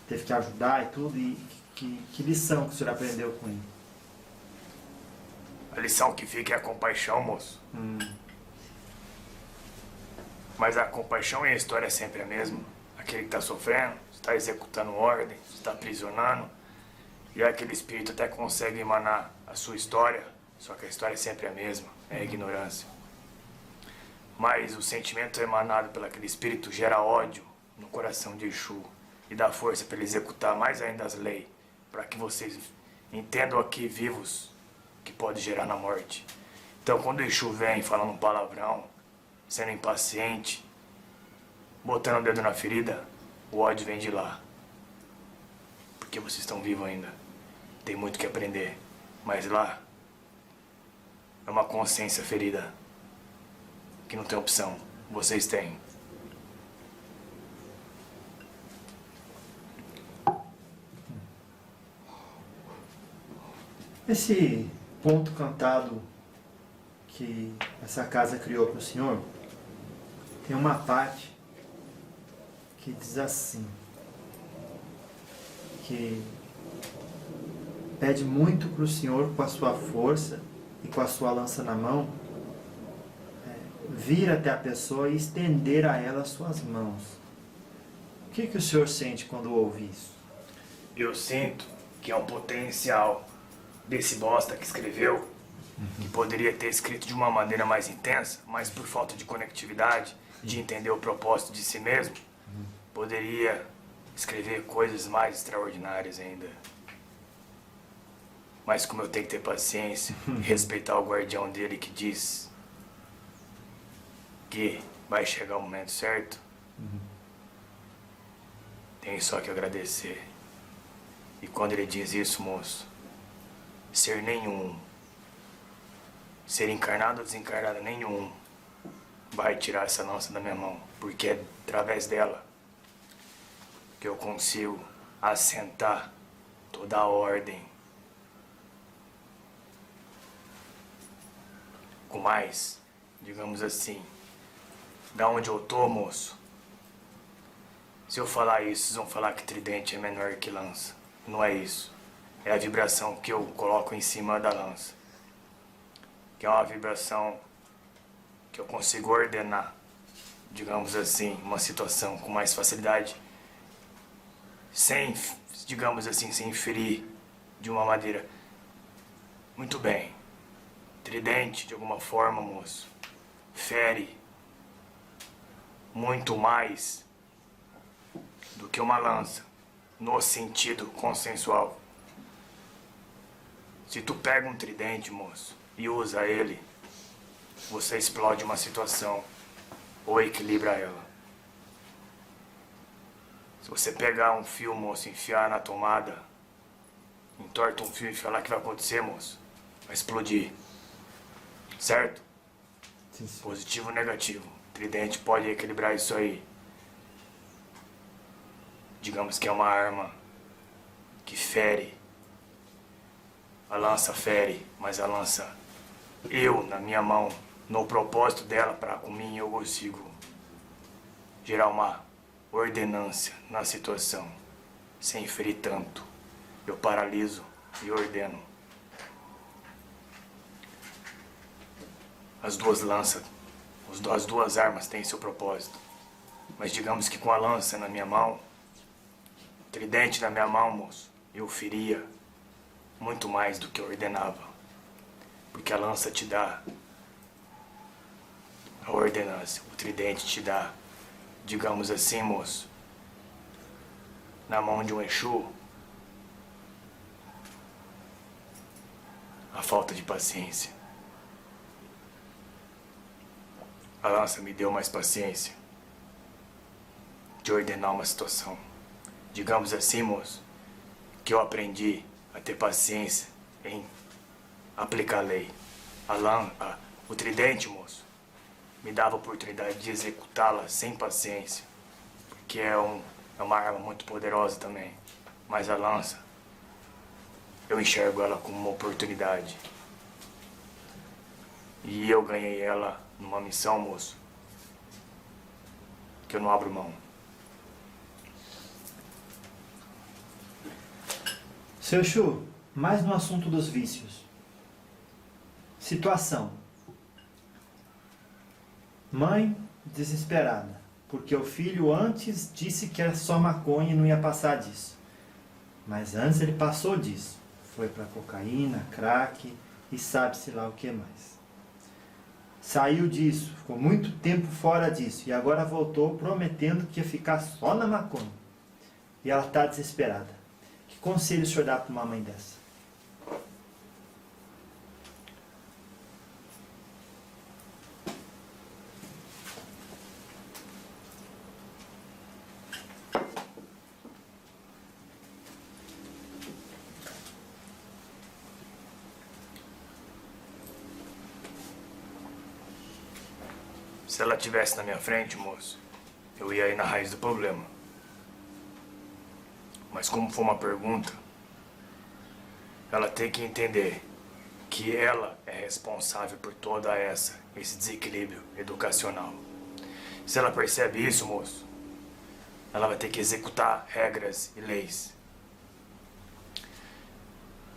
Teve que ajudar e tudo, e que lição que o senhor aprendeu com ele? A lição que fica é a compaixão, moço. Mas a compaixão e a história é sempre a mesma. Aquele que está sofrendo, está executando ordem, está aprisionando. E aquele espírito até consegue emanar a sua história, só que a história é sempre a mesma, é a ignorância. Mas o sentimento emanado pelo aquele espírito gera ódio no coração de Exu e dá força para ele executar mais ainda as leis, para que vocês entendam aqui vivos que pode gerar na morte. Então quando o Exu vem falando um palavrão, sendo impaciente, botando o dedo na ferida, o ódio vem de lá. Porque vocês estão vivos ainda. Tem muito que aprender. Mas lá é uma consciência ferida que não tem opção. Vocês têm. Esse ponto cantado que essa casa criou para o senhor, tem uma parte que diz assim, que pede muito para o senhor, com a sua força e com a sua lança na mão, vir até a pessoa e estender a ela as suas mãos. O que o senhor sente quando ouve isso? Eu sinto que é um potencial desse bosta que escreveu, que poderia ter escrito de uma maneira mais intensa, mas por falta de conectividade, de entender o propósito de si mesmo, poderia escrever coisas mais extraordinárias ainda. Mas como eu tenho que ter paciência e respeitar o guardião dele que diz que vai chegar o momento certo, tenho só que agradecer. E quando ele diz isso, moço, ser nenhum, ser encarnado ou desencarnado nenhum, vai tirar essa lança da minha mão, porque é através dela que eu consigo assentar toda a ordem. Com mais, digamos assim, da onde eu tô, moço, se eu falar isso, vocês vão falar que tridente é menor que lança. Não é isso. É a vibração que eu coloco em cima da lança. Que é uma vibração que eu consigo ordenar, digamos assim, uma situação com mais facilidade, sem, digamos assim, sem ferir de uma maneira. Muito bem. Tridente, de alguma forma, moço, fere muito mais do que uma lança, no sentido consensual. Se tu pega um tridente, moço, e usa ele, você explode uma situação ou equilibra ela. Se você pegar um fio, moço, enfiar na tomada, entorta um fio e falar o que vai acontecer, moço, vai explodir. Certo? Sim, sim. Positivo ou negativo. Tridente pode equilibrar isso aí. Digamos que é uma arma que fere. A lança fere, mas a lança, eu, na minha mão, no propósito dela para com mim, eu consigo gerar uma ordenância na situação, sem ferir tanto. Eu paraliso e ordeno. As duas lanças, as duas armas têm seu propósito. Mas digamos que com a lança na minha mão, tridente na minha mão, moço, eu feria muito mais do que eu ordenava. Porque a lança te dá a ordenança, o tridente te dá, digamos assim, moço, na mão de um Exu, a falta de paciência. A lança me deu mais paciência de ordenar uma situação. Digamos assim, moço, que eu aprendi a ter paciência em aplicar a lei. O tridente, moço, me dava a oportunidade de executá-la sem paciência, porque é uma arma muito poderosa também. Mas a lança, eu enxergo ela como uma oportunidade. E eu ganhei ela numa missão, moço, que eu não abro mão. Seu Chu, mais no assunto dos vícios. Situação. Mãe desesperada, porque o filho antes disse que era só maconha e não ia passar disso. Mas antes ele passou disso. Foi para cocaína, crack e sabe-se lá o que mais. Saiu disso, ficou muito tempo fora disso e agora voltou prometendo que ia ficar só na maconha. E ela está desesperada. Que conselho o senhor dá para uma mãe dessa? Se ela estivesse na minha frente, moço, eu ia ir na raiz do problema. Mas como foi uma pergunta, ela tem que entender que ela é responsável por toda esse desequilíbrio educacional. Se ela percebe isso, moço, ela vai ter que executar regras e leis.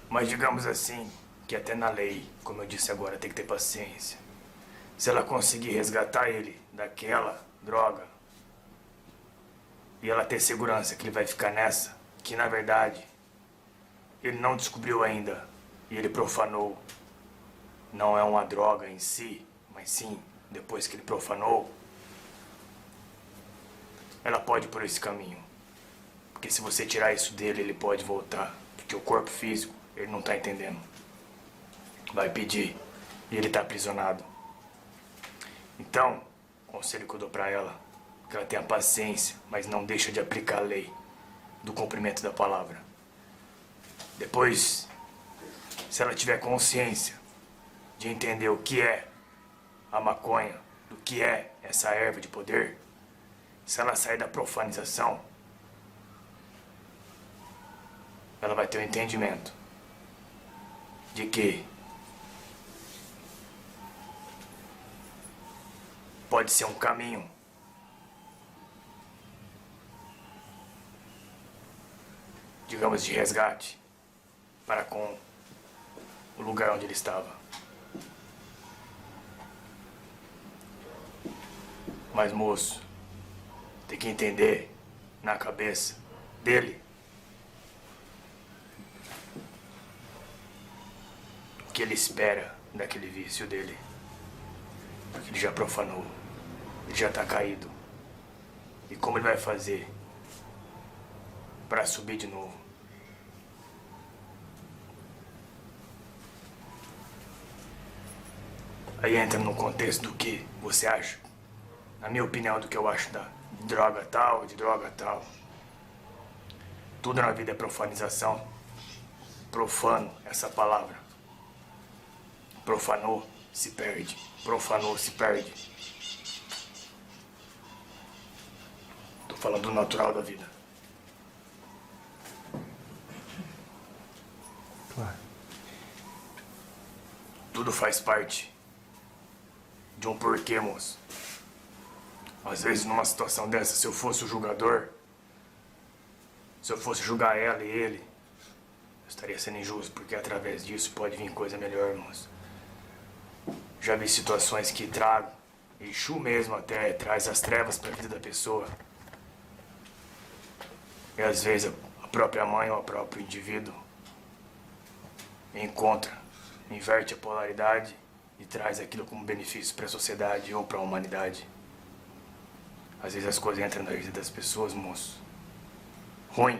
Mas digamos assim, que até na lei, como eu disse agora, tem que ter paciência. Se ela conseguir resgatar ele daquela droga e ela ter segurança que ele vai ficar nessa, que na verdade ele não descobriu ainda e ele profanou, não é uma droga em si, mas sim depois que ele profanou, ela pode ir por esse caminho. Porque se você tirar isso dele, ele pode voltar, porque o corpo físico, ele não está entendendo. Vai pedir e ele está aprisionado. Então, o conselho que eu dou pra ela, que ela tenha paciência, mas não deixa de aplicar a lei do cumprimento da palavra. Depois, se ela tiver consciência de entender o que é a maconha, do que é essa erva de poder, se ela sair da profanização, ela vai ter um entendimento de que pode ser um caminho digamos de resgate para com o lugar onde ele estava. Mas moço, tem que entender na cabeça dele o que ele espera daquele vício dele, porque ele já profanou. Ele já está caído. E como ele vai fazer para subir de novo? Aí entra no contexto do que você acha. Na minha opinião, do que eu acho da droga tal, de droga tal. Tudo na vida é profanização. Profano, essa palavra. Profanou, se perde. Profanou, se perde. Falando do natural da vida. Claro. Tudo faz parte de um porquê, moço. Às vezes, numa situação dessa, se eu fosse o julgador, se eu fosse julgar ela e ele, eu estaria sendo injusto, porque através disso pode vir coisa melhor, moço. Já vi situações que tragam, Exu mesmo até traz as trevas para a vida da pessoa. E às vezes a própria mãe ou o próprio indivíduo inverte a polaridade e traz aquilo como benefício para a sociedade ou para a humanidade. Às vezes as coisas entram na vida das pessoas, moço, ruim,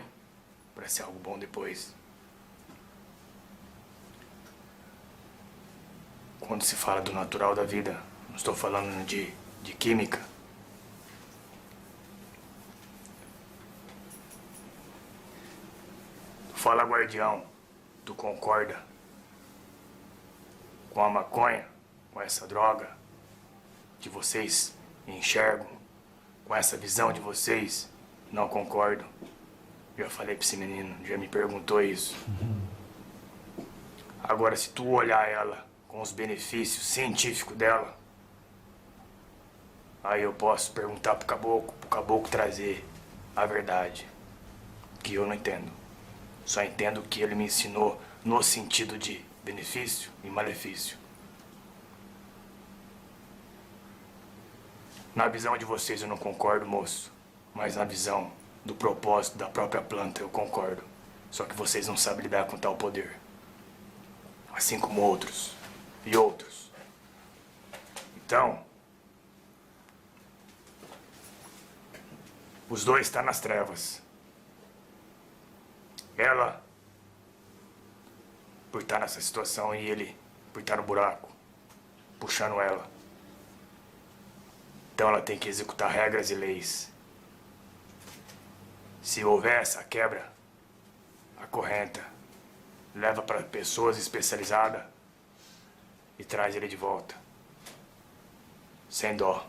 para ser algo bom depois. Quando se fala do natural da vida, não estou falando de química. Fala, guardião, tu concorda com a maconha, com essa droga que vocês enxergam, com essa visão de vocês? Não concordo. Já falei pra esse menino, já me perguntou isso. Agora, se tu olhar ela com os benefícios científicos dela, Aí eu posso perguntar pro caboclo trazer a verdade, que eu não entendo. Só entendo o que ele me ensinou no sentido de benefício e malefício. Na visão de vocês eu não concordo, moço, mas na visão do propósito da própria planta eu concordo. Só que vocês não sabem lidar com tal poder. Assim como outros e outros. Então, os dois estão nas trevas. Ela, por estar nessa situação, e ele, por estar no buraco, puxando ela. Então ela tem que executar regras e leis. Se houver essa quebra, acorrenta, leva para pessoas especializadas e traz ele de volta. Sem dó.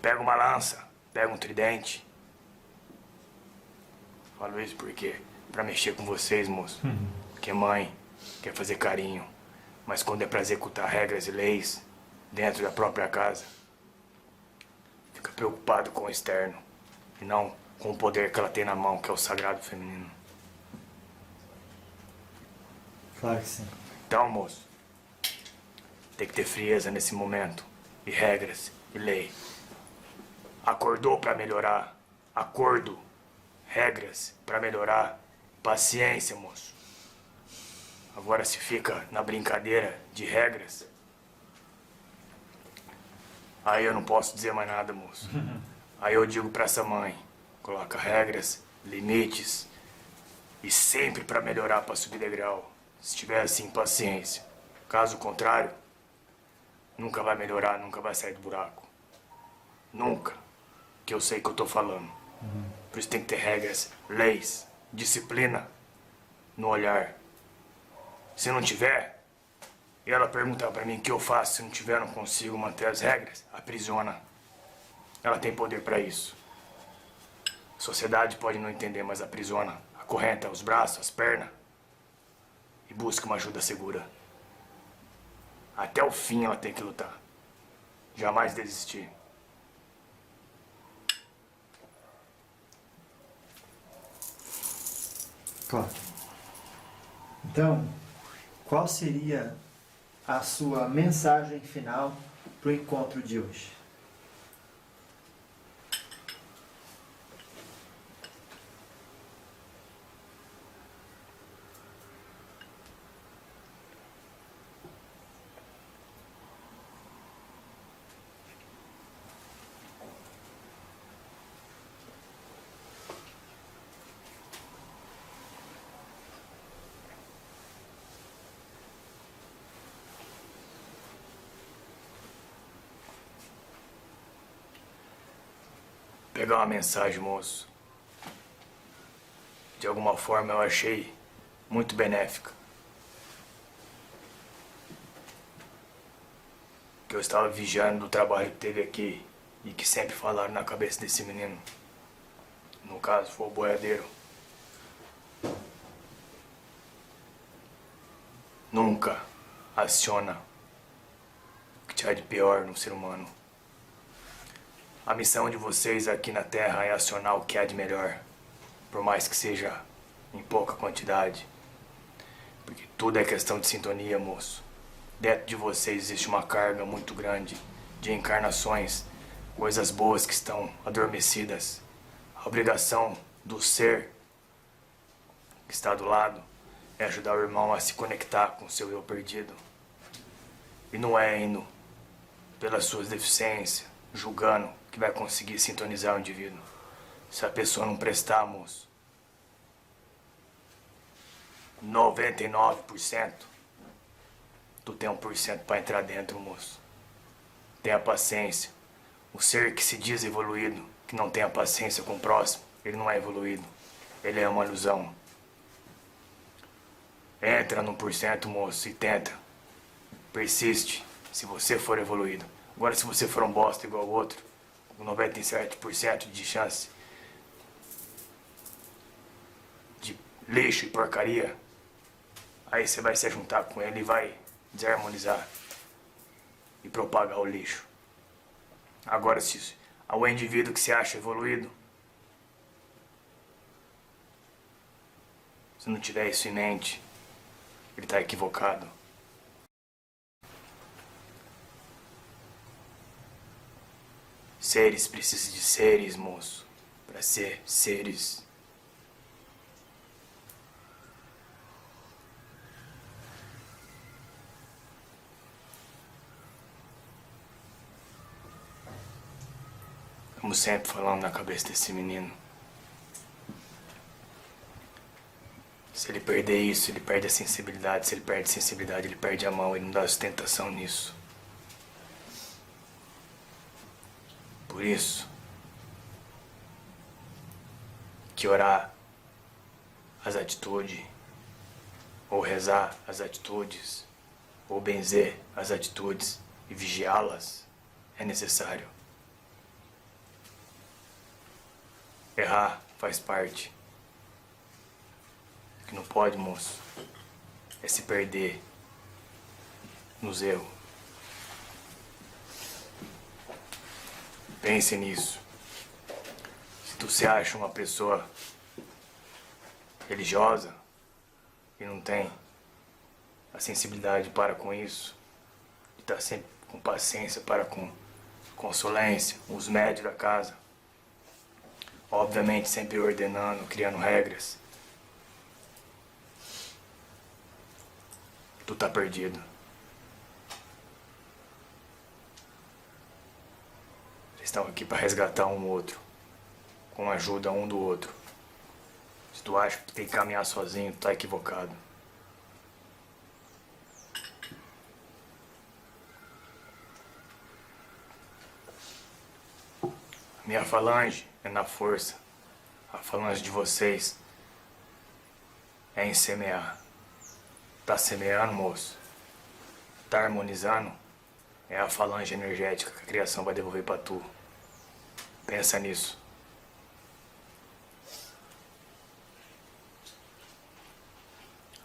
Pega uma lança, pega um tridente. Falo isso porque pra mexer com vocês, moço. Porque mãe quer fazer carinho, mas quando é pra executar regras e leis dentro da própria casa, fica preocupado com o externo e não com o poder que ela tem na mão, que é o sagrado feminino. Claro que sim. Então, moço, tem que ter frieza nesse momento, e regras, e lei. Acordou pra melhorar, acordo, regras pra melhorar, paciência, moço. Agora se fica na brincadeira de regras, aí eu não posso dizer mais nada, moço. Aí eu digo pra essa mãe, coloca regras, limites, e sempre pra melhorar, pra subir degrau. Se tiver assim, paciência. Caso contrário, nunca vai melhorar, nunca vai sair do buraco. Nunca. Que eu sei que eu tô falando. Por isso tem que ter regras, leis, disciplina no olhar. Se não tiver, e ela perguntar pra mim o que eu faço, se não tiver, eu não consigo manter as regras, aprisiona. Ela tem poder pra isso. A sociedade pode não entender, mas aprisiona. Acorrenta os braços, as pernas. E busca uma ajuda segura. Até o fim ela tem que lutar. Jamais desistir. Claro. Então, qual seria a sua mensagem final para o encontro de hoje? Pegar uma mensagem, moço. De alguma forma eu achei muito benéfica. Que eu estava vigiando do trabalho que teve aqui e que sempre falaram na cabeça desse menino. No caso, foi o boiadeiro. Nunca aciona o que tiver de pior no ser humano. A missão de vocês aqui na Terra é acionar o que há de melhor, por mais que seja em pouca quantidade. Porque tudo é questão de sintonia, moço. Dentro de vocês existe uma carga muito grande de encarnações, coisas boas que estão adormecidas. A obrigação do ser que está do lado é ajudar o irmão a se conectar com o seu eu perdido. E não é indo pelas suas deficiências, julgando que vai conseguir sintonizar o indivíduo. Se a pessoa não prestar, moço, 99%, tu tem 1% para entrar dentro, moço. Tenha paciência. O ser que se diz evoluído, que não tem a paciência com o próximo, ele não é evoluído. Ele é uma ilusão. Entra no 1%, moço, e tenta. Persiste, se você for evoluído. Agora, se você for um bosta igual o outro, com 97% de chance de lixo e porcaria, aí você vai se juntar com ele e vai desarmonizar. e propagar o lixo. Agora, se ao indivíduo que se acha evoluído, se não tiver isso em mente, ele está equivocado. Seres precisam de seres, moço, para ser seres. Como sempre falando na cabeça desse menino. Se ele perder isso, ele perde a sensibilidade. Se ele perde a sensibilidade, ele perde a mão. Ele não dá sustentação nisso. Por isso que orar as atitudes, ou rezar as atitudes, ou benzer as atitudes e vigiá-las é necessário. Errar faz parte. O que não pode, moço, é se perder nos erros. Pense nisso. Se tu se acha uma pessoa religiosa e não tem a sensibilidade para com isso, de estar sempre com paciência para com consolência, os médios da casa, obviamente sempre ordenando, criando regras, tu tá perdido. Eles estão aqui para resgatar um outro, com a ajuda um do outro. Se tu acha que tu tem que caminhar sozinho, tu tá equivocado. A minha falange é na força. A falange de vocês é em semear. Tá semeando, moço? Tá harmonizando? É a falange energética que a criação vai devolver pra tu. Pensa nisso.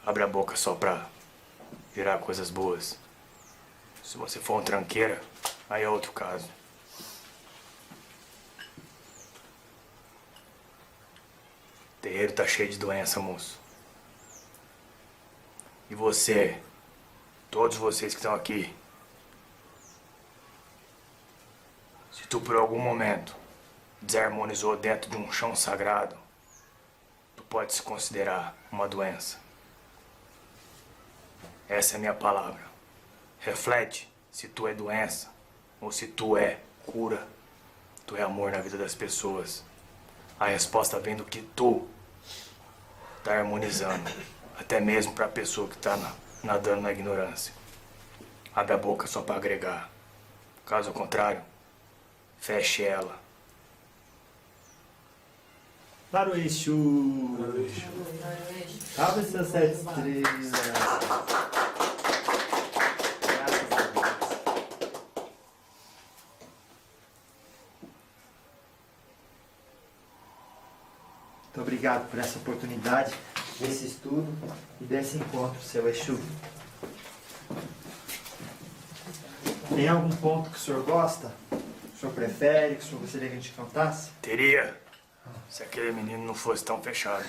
Abre a boca só pra virar coisas boas. Se você for um tranqueira, aí é outro caso. O terreiro tá cheio de doença, moço. E você, todos vocês que estão aqui, se tu por algum momento desarmonizou dentro de um chão sagrado, tu pode se considerar uma doença. Essa é a minha palavra. Reflete se tu é doença ou se tu é cura, tu é amor na vida das pessoas. A resposta vem do que tu tá harmonizando, até mesmo para a pessoa que tá nadando na ignorância. Abre a boca só para agregar. Caso contrário, feche ela. Para o Exu. Salve seus 7 estrelas. Graças a Deus. Muito obrigado por essa oportunidade, desse estudo e desse encontro, seu Exu. Tem algum ponto que o senhor gosta? O senhor prefere? Que o senhor gostaria que a gente cantasse? Teria, se aquele menino não fosse tão fechado.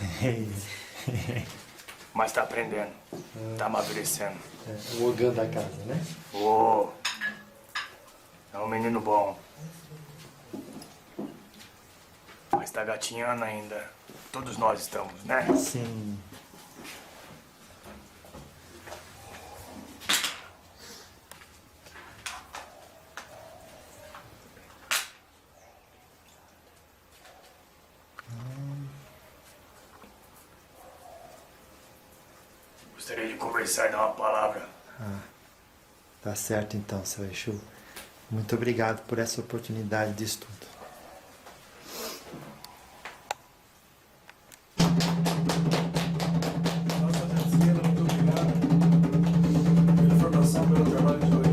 Mas tá aprendendo, tá amadurecendo. O ogã da casa, né? Ô, é um menino bom. Mas tá gatinhando ainda. Todos nós estamos, né? Sim. Gostaria de conversar e dar uma palavra. Tá certo então, seu Exu. Muito obrigado por essa oportunidade de estudo. Nossa terceira, muito obrigado pela informação, pelo trabalho de hoje.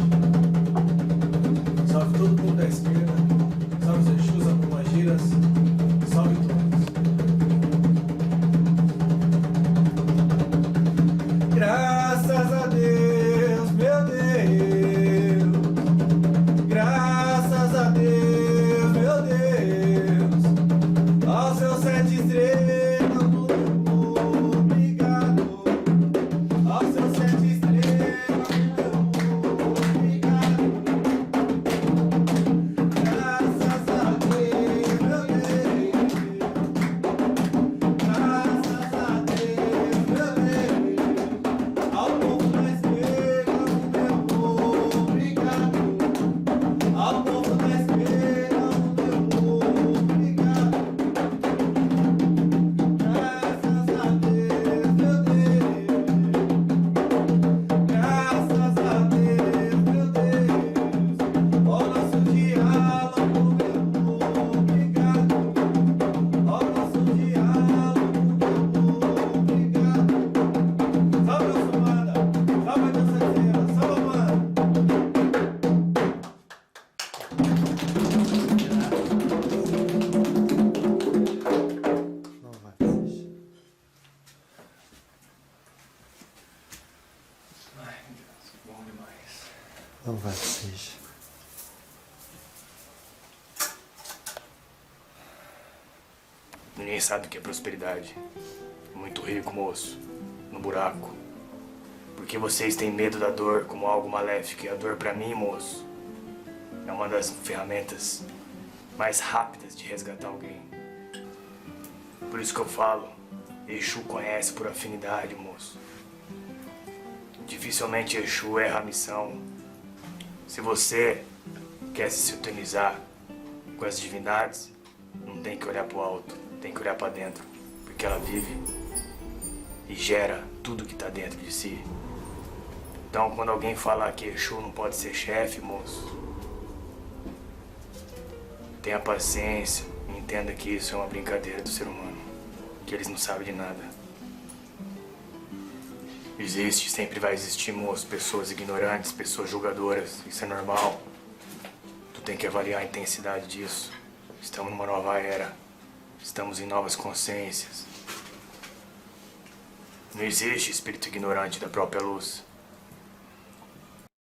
Salve todo mundo da esquerda, salve os Exus, Apumagiras, salve todos. Graças a Deus, meu Deus, Louvado seja. Ninguém sabe o que é prosperidade. Muito rico, moço. No buraco. Porque vocês têm medo da dor como algo maléfico. E a dor pra mim, moço, é uma das ferramentas mais rápidas de resgatar alguém. Por isso que eu falo, Exu conhece por afinidade, moço. Dificilmente Exu erra a missão. Se você quer se sintonizar com as divindades, não tem que olhar pro alto, tem que olhar pra dentro. Porque ela vive e gera tudo que tá dentro de si. Então, quando alguém falar que Exu não pode ser chefe, moço, tenha paciência e entenda que isso é uma brincadeira do ser humano, que eles não sabem de nada. Existe, sempre vai existir, moço, pessoas ignorantes, pessoas julgadoras, isso é normal. Tu tem que avaliar a intensidade disso. Estamos numa nova era, estamos em novas consciências. Não existe espírito ignorante da própria luz.